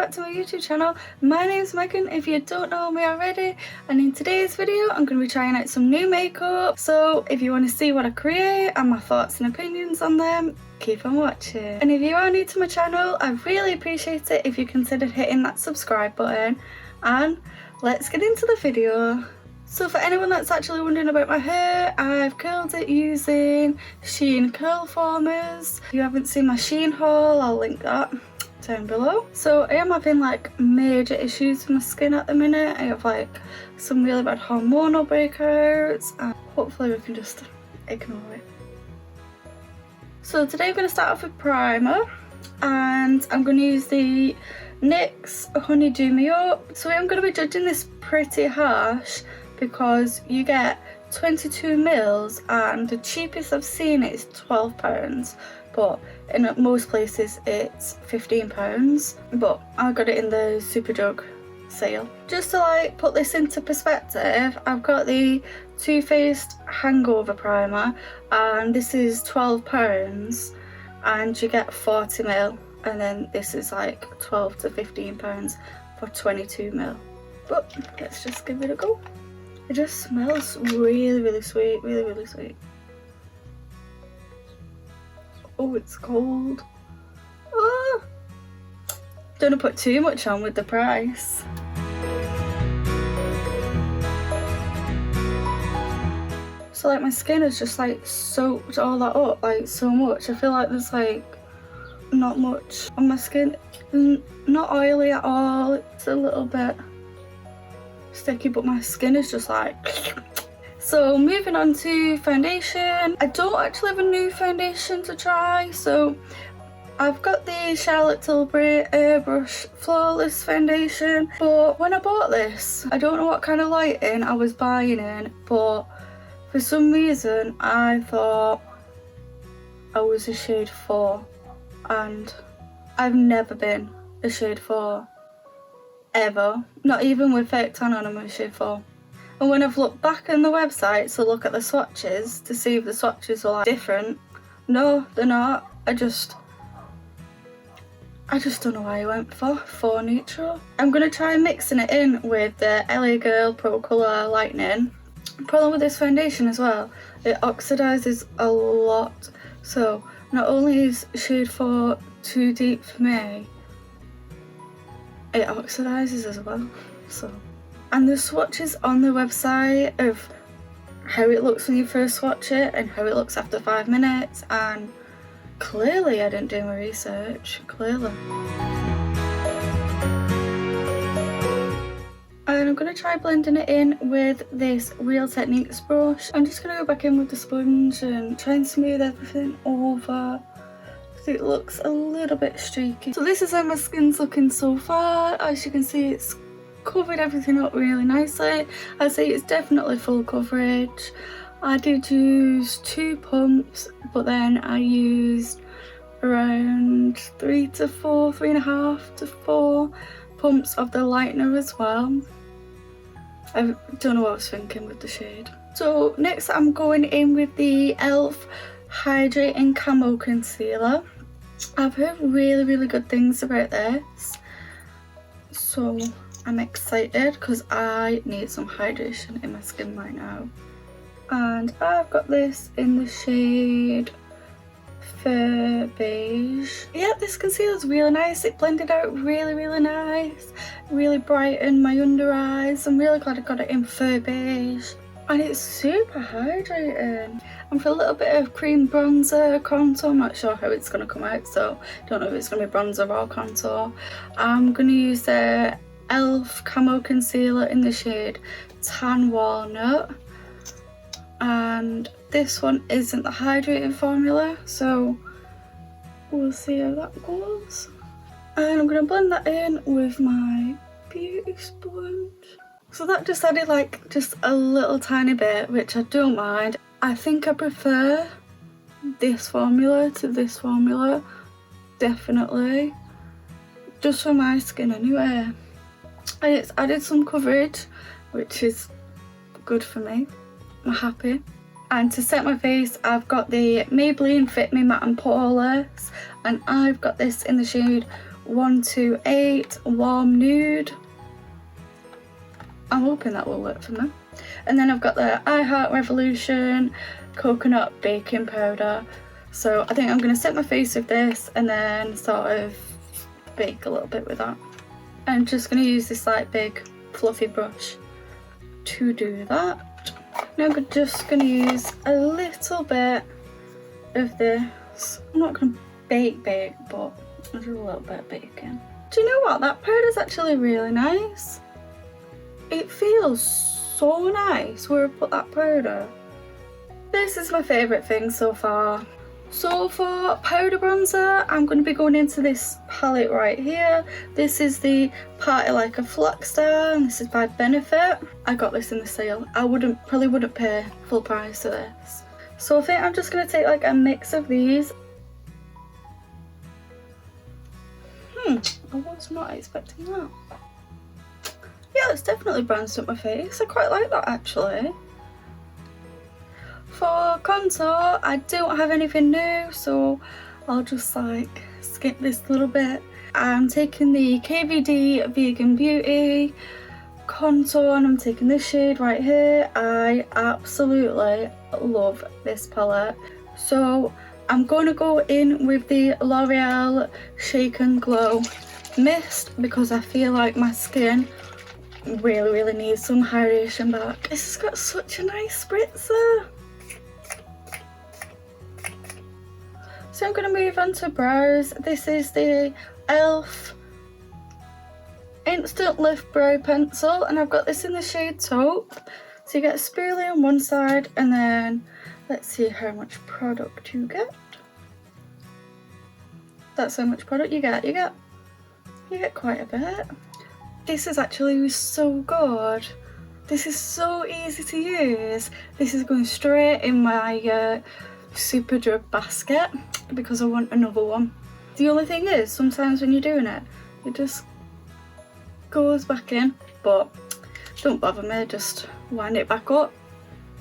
back to my YouTube channel. My name's Megan, if you don't know me already, and in today's video I'm going to be trying out some new makeup. So if you want to see what I create and my thoughts and opinions on them, keep on watching. And if you are new to my channel, I really appreciate it if you considered hitting that subscribe button. And let's get into the video. So for anyone that's actually wondering about my hair, I've curled it using Shein Curlformers. If you haven't seen my Shein haul, I'll link that down below. So I am having like major issues with my skin at the minute. I have like some really bad hormonal breakouts, and hopefully we can just ignore it. So today I'm going to start off with primer, and I'm going to use the NYX Honey Do Me Up. So I'm going to be judging this pretty harsh because you get 22 mils and the cheapest I've seen it is £12, but in most places it's £15, but I got it in the Superdrug sale. Just to like put this into perspective, I've got the Too Faced Hangover Primer and this is £12 and you get 40 mil, and then this is like £12 to £15 for 22 mil. But let's just give it a go. It just smells really sweet, really sweet. Oh, it's cold. Ah! Don't want to put too much on with the price. So like my skin has just like soaked all that up like so much. I feel like there's like not much on my skin. Not oily at all. It's a little bit sticky, but my skin is just like so. Moving on to foundation, I don't actually have a new foundation to try, so I've got the Charlotte Tilbury Airbrush Flawless foundation, but when I bought this, I don't know what kind of lighting I was buying in, but for some reason I thought I was a shade 4, and I've never been a shade 4 ever, not even with fake tan on, I'm a shade 4. And when I've looked back on the website to look at the swatches to see if the swatches are like different, no, they're not. I just don't know why I went for 4 neutral. I'm going to try mixing it in with the LA Girl Pro Colour Lightning. The problem with this foundation as well, it oxidizes a lot, so not only is shade 4 too deep for me, it oxidizes as well. So, and the swatches on the website of how it looks when you first swatch it and how it looks after 5 minutes, and clearly I didn't do my research, clearly. And I'm going to try blending it in with this Real Techniques brush. I'm just going to go back in with the sponge and try and smooth everything over. It looks a little bit streaky. So this is how my skin's looking so far. As you can see, it's covered everything up really nicely. I'd say it's definitely full coverage. I did use 2 pumps, but then I used around 3.5 to 4 pumps of the Lightner as well. I don't know what I was thinking with the shade. So next I'm going in with the E.L.F Hydrating Camo Concealer. I've heard really good things about this, so I'm excited because I need some hydration in my skin right now. And I've got this in the shade Fur Beige. Yeah, this concealer is really nice. It blended out really nice, really brightened my under eyes. I'm really glad I got it in Fur Beige. And it's super hydrating. And for a little bit of cream bronzer, contour, I'm not sure how it's going to come out, so don't know if it's going to be bronzer or contour. I'm going to use the E.L.F Camo Concealer in the shade Tan Walnut. And this one isn't the hydrating formula, so we'll see how that goes. And I'm going to blend that in with my beauty sponge. So that just added like just a little tiny bit, which I don't mind. I think I prefer this formula to this formula, definitely, just for my skin anyway. And it's added some coverage, which is good for me. I'm happy. And to set my face, I've got the Maybelline Fit Me Matte and Poreless, and I've got this in the shade 128 Warm Nude. I'm hoping that will work for me. And then I've got the I Heart Revolution Coconut Baking Powder. So I think I'm going to set my face with this and then sort of bake a little bit with that. I'm just going to use this like big fluffy brush to do that. Now I'm just going to use a little bit of this. I'm not going to bake, but I'll do a little bit of baking. Do you know what? That powder's actually really nice. It feels so nice where I put that powder. This is my favourite thing so far. So for powder bronzer, I'm going to be going into this palette right here. This is the Party Like a Flockstar, and this is by Benefit. I got this in the sale. I probably wouldn't pay full price for this. So I think I'm just going to take like a mix of these. I was not expecting that. Yeah, it's definitely bronzed up my face. I quite like that actually. For contour, I don't have anything new, so I'll just like skip this little bit. I'm taking the KVD Vegan Beauty contour and I'm taking this shade right here. I absolutely love this palette. So I'm going to go in with the L'Oreal Shake and Glow Mist because I feel like my skin really needs some hydration back. This has got such a nice spritzer. So I'm going to move on to brows. This is the E.L.F Instant Lift Brow Pencil and I've got this in the shade Taupe. So you get a spoolie on one side and then let's see how much product you get. That's how much product you get. You get quite a bit. This is actually so good. This is so easy to use. This is going straight in my Superdrug basket because I want another one. The only thing is sometimes when you're doing it, it just goes back in, but don't bother me, just wind it back up.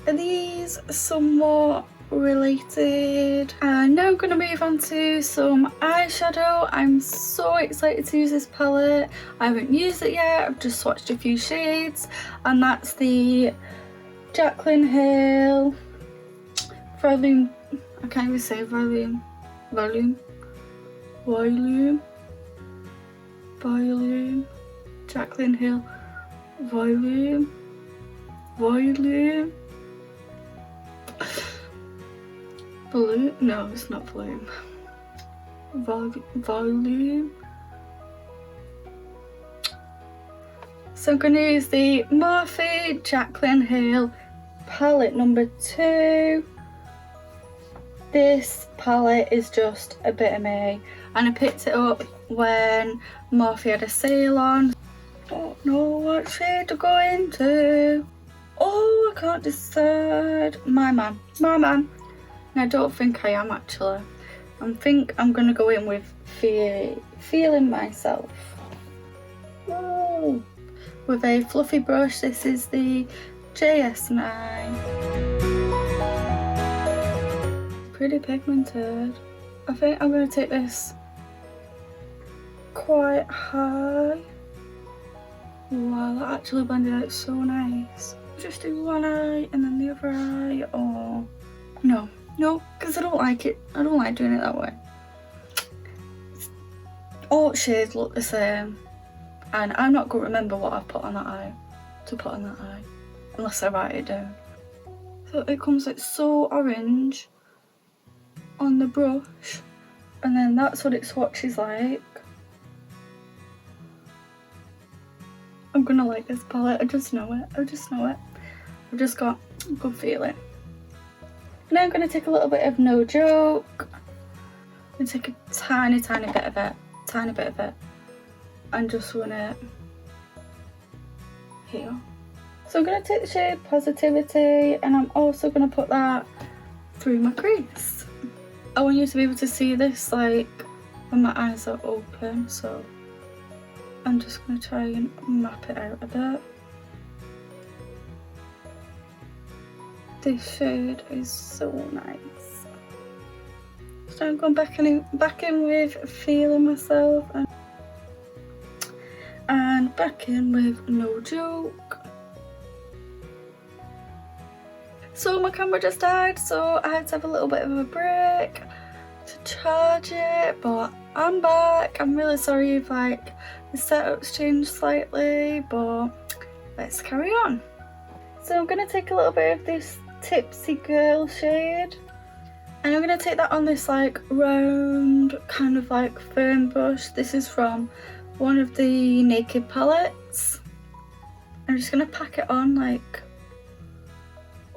Are these somewhat related? And now I'm going to move on to some eyeshadow. I'm so excited to use this palette. I haven't used it yet, I've just swatched a few shades, and that's the Jaclyn Hill Volume, I can't even say volume, Jaclyn Hill Volume, Volume, no it's not volume, volume. So I'm going to use the Morphe Jaclyn Hill palette number 2. This palette is just a bit of me and I picked it up when Morphe had a sale on. Don't know what shade to go into. Oh, I can't decide. My man. And I don't think I am actually. I think I'm going to go in with Feeling Myself. Whoa. With a fluffy brush. This is the JS9. Pretty pigmented. I think I'm going to take this quite high. Wow, that actually blended out so nice. Just do one eye and then the other eye. Oh no, because I don't like it. I don't like doing it that way. All shades look the same and I'm not going to remember what I've put on that eye unless I write it down. So it comes like so orange on the brush and then that's what it swatches like. I'm gonna like this palette, I just know it. I've just got a good feeling. Now I'm gonna take a little bit of No Joke and take a tiny bit of it and just run it here. So I'm gonna take the shade Positivity and I'm also gonna put that through my crease. I want you to be able to see this like when my eyes are open, so I'm just going to try and map it out a bit. This shade is so nice. So I'm going back in with Feeling Myself and back in with No Joke. So my camera just died, so I had to have a little bit of a break to charge it, but I'm back. I'm really sorry if like the setup's changed slightly, but let's carry on. So I'm going to take a little bit of this Tipsy Girl shade, and I'm going to take that on this like round kind of like firm brush. This is from one of the Naked palettes. I'm just going to pack it on like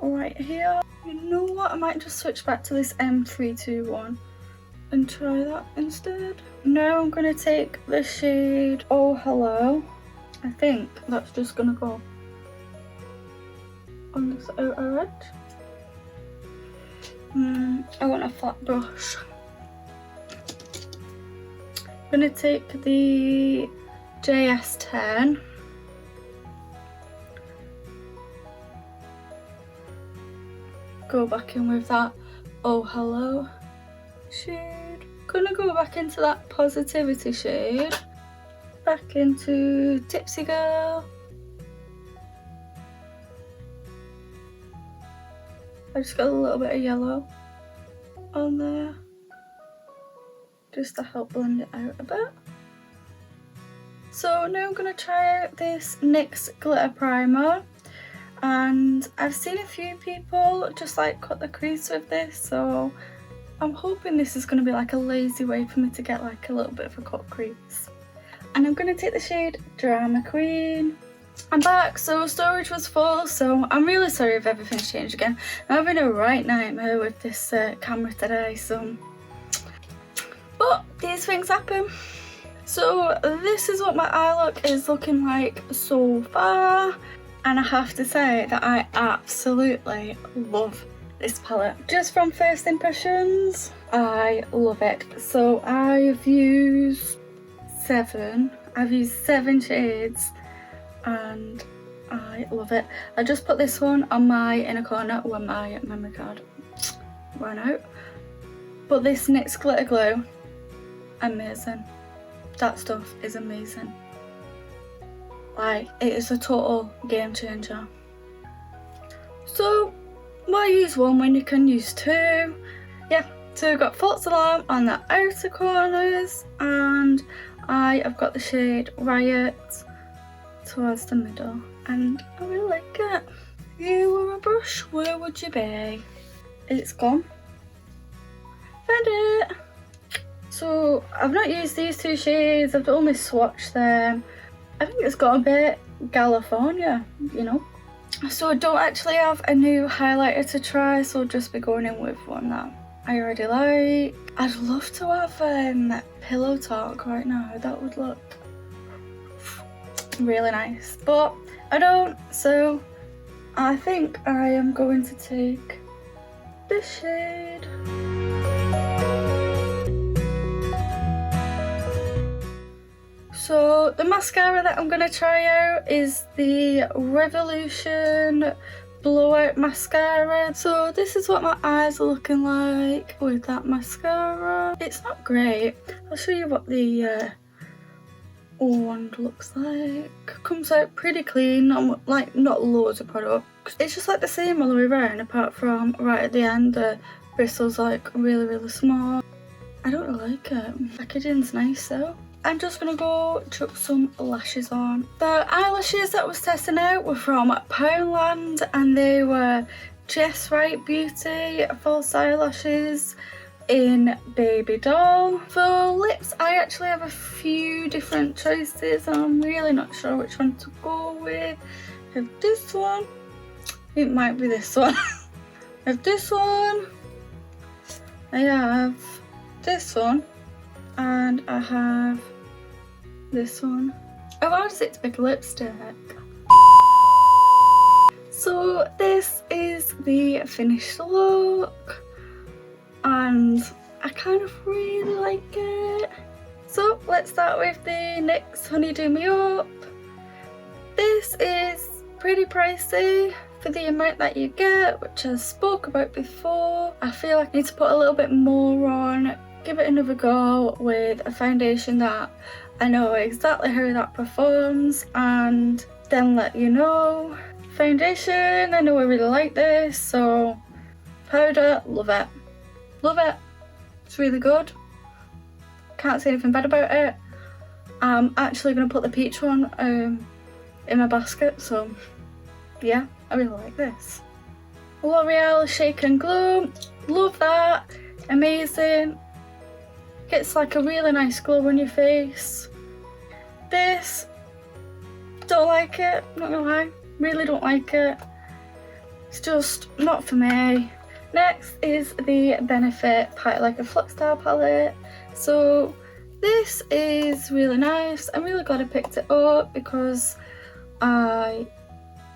right here. You know what, I might just switch back to this M321 and try that instead. Now I'm going to take the shade Oh Hello. I think that's just going to go on this outer edge. I want a flat brush. I'm going to take the JS10. Go back in with that Oh Hello shade. Gonna go back into that Positivity shade. Back into Tipsy Girl. I just got a little bit of yellow on there, just to help blend it out a bit. So now I'm going to try out this NYX glitter primer, and I've seen a few people just like cut the crease with this, so I'm hoping this is going to be like a lazy way for me to get like a little bit of a cut crease. And I'm going to take the shade Drama Queen. I'm back, so storage was full, so I'm really sorry if everything's changed again. I'm having a right nightmare with this camera today, so... But these things happen. So this is what my eye look is looking like so far, and I have to say that I absolutely love this palette. Just from first impressions, I love it. So I've used 7 shades, and I love it. I just put this one on my inner corner when my memory card ran out. But this NYX Glitter Glue, amazing. That stuff is amazing. Like, it is a total game changer. So, why use one when you can use 2? Yeah, so we've got false alarm on the outer corners, and I have got the shade Riot towards the middle, and I really like it. If you were a brush, where would you be? It's gone. Found it. So I've not used these 2 shades, I've only swatched them. I think it's got a bit Galifornia, you know. So I don't actually have a new highlighter to try, so I'll just be going in with one that I already like. I'd love to have Pillow Talk right now, that would look really nice, but I don't, so I think I am going to take this shade. So the mascara that I'm going to try out is the Revolution Blowout Mascara. So this is what my eyes are looking like with that mascara. It's not great. I'll show you what the wand looks like. Comes out pretty clean, like not loads of product. It's just like the same all the way around, apart from right at the end the bristles like really small. I don't really like it. Packaging's nice though. I'm just gonna go chuck some lashes on. The eyelashes that I was testing out were from Poundland, and they were Just Right Beauty false eyelashes in Baby Doll. For lips, I actually have a few different choices, and I'm really not sure which one to go with. I have this one. It might be this one. I have this one. I have this one. And I have this one. I've ordered it to pick a lipstick. So this is the finished look, and I kind of really like it. So let's start with the NYX Honey Do Me Up. This is pretty pricey for the amount that you get, which I spoke about before. I feel like I need to put a little bit more on give it another go with a foundation that I know exactly how that performs, and then let you know. Foundation, I know I really like this, so powder, love it. Love it. It's really good. Can't say anything bad about it. I'm actually going to put the peach one in my basket, so yeah, I really like this. L'Oreal Shake and Glow, love that, amazing. Gets like a really nice glow on your face. This, don't like it, not gonna lie, really don't like it. It's just not for me. Next is the Benefit Party Like a Flockstar palette. So this is really nice. I'm really glad I picked it up because I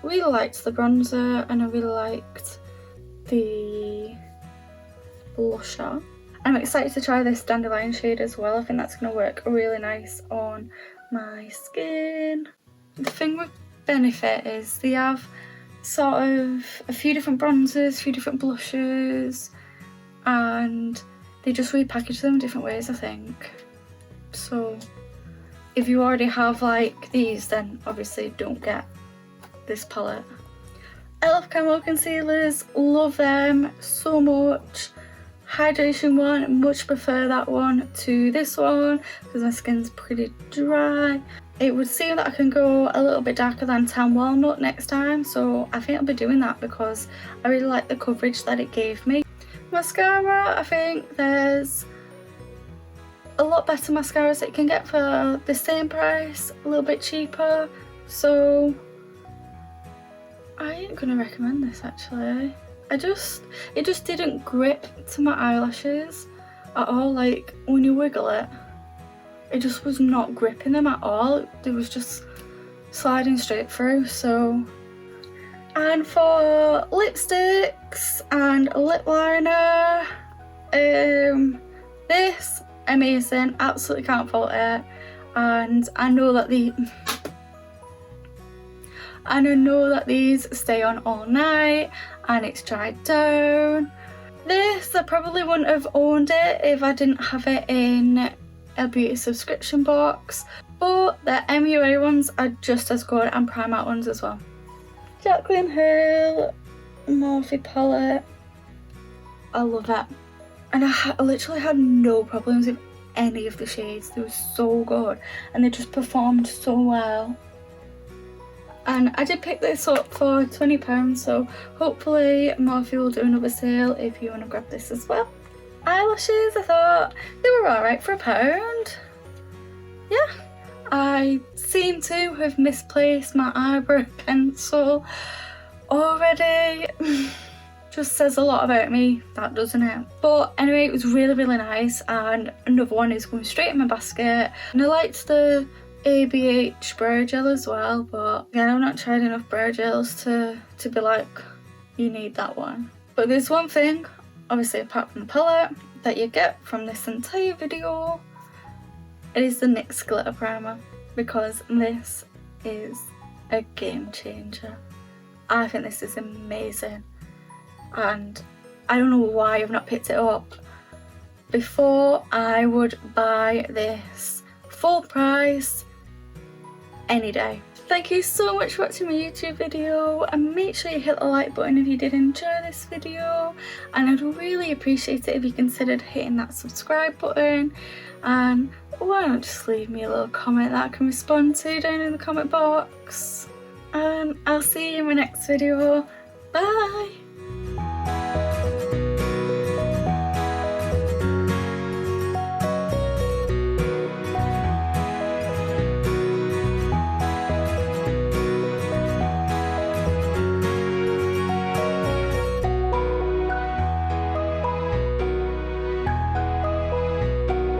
really liked the bronzer and I really liked the blusher. I'm excited to try this Dandelion shade as well. I think that's going to work really nice on my skin. The thing with Benefit is they have sort of a few different bronzers, a few different blushes, and they just repackage them different ways, I think. So if you already have like these, then obviously don't get this palette. E.L.F Camo Concealers, love them so much. Hydration one, much prefer that one to this one because my skin's pretty dry. It would seem that I can go a little bit darker than Tan Walnut next time, so I think I'll be doing that because I really like the coverage that it gave me. Mascara, I think there's a lot better mascaras that you can get for the same price, a little bit cheaper, so I ain't gonna recommend this actually. It just didn't grip to my eyelashes at all. Like when you wiggle it, it just was not gripping them at all. It was just sliding straight through. So, and for lipsticks and lip liner, this amazing, absolutely can't fault it. And I know that these stay on all night and it's dried down. This, I probably wouldn't have owned it if I didn't have it in a beauty subscription box, but the MUA ones are just as good and Primark ones as well. Jaclyn Hill Morphe palette, I love it. And I literally had no problems with any of the shades. They were so good and they just performed so well. And I did pick this up for £20, so hopefully Morphe will do another sale if you want to grab this as well. Eyelashes, I thought they were alright for £1. Yeah, I seem to have misplaced my eyebrow pencil already. Just says a lot about me, that, doesn't it? But anyway, it was really, really nice, and another one is going straight in my basket. And I liked the ABH brow gel as well, but yeah, I've not tried enough brow gels to be like, you need that one. But there's one thing, obviously apart from the palette, that you get from this entire video. It is the NYX glitter primer, because this is a game changer. I think this is amazing, and I don't know why I've not picked it up before. I would buy this full price any day. Thank you so much for watching my YouTube video, and make sure you hit the like button if you did enjoy this video, and I'd really appreciate it if you considered hitting that subscribe button, and why not just leave me a little comment that I can respond to down in the comment box. And I'll see you in my next video. Bye!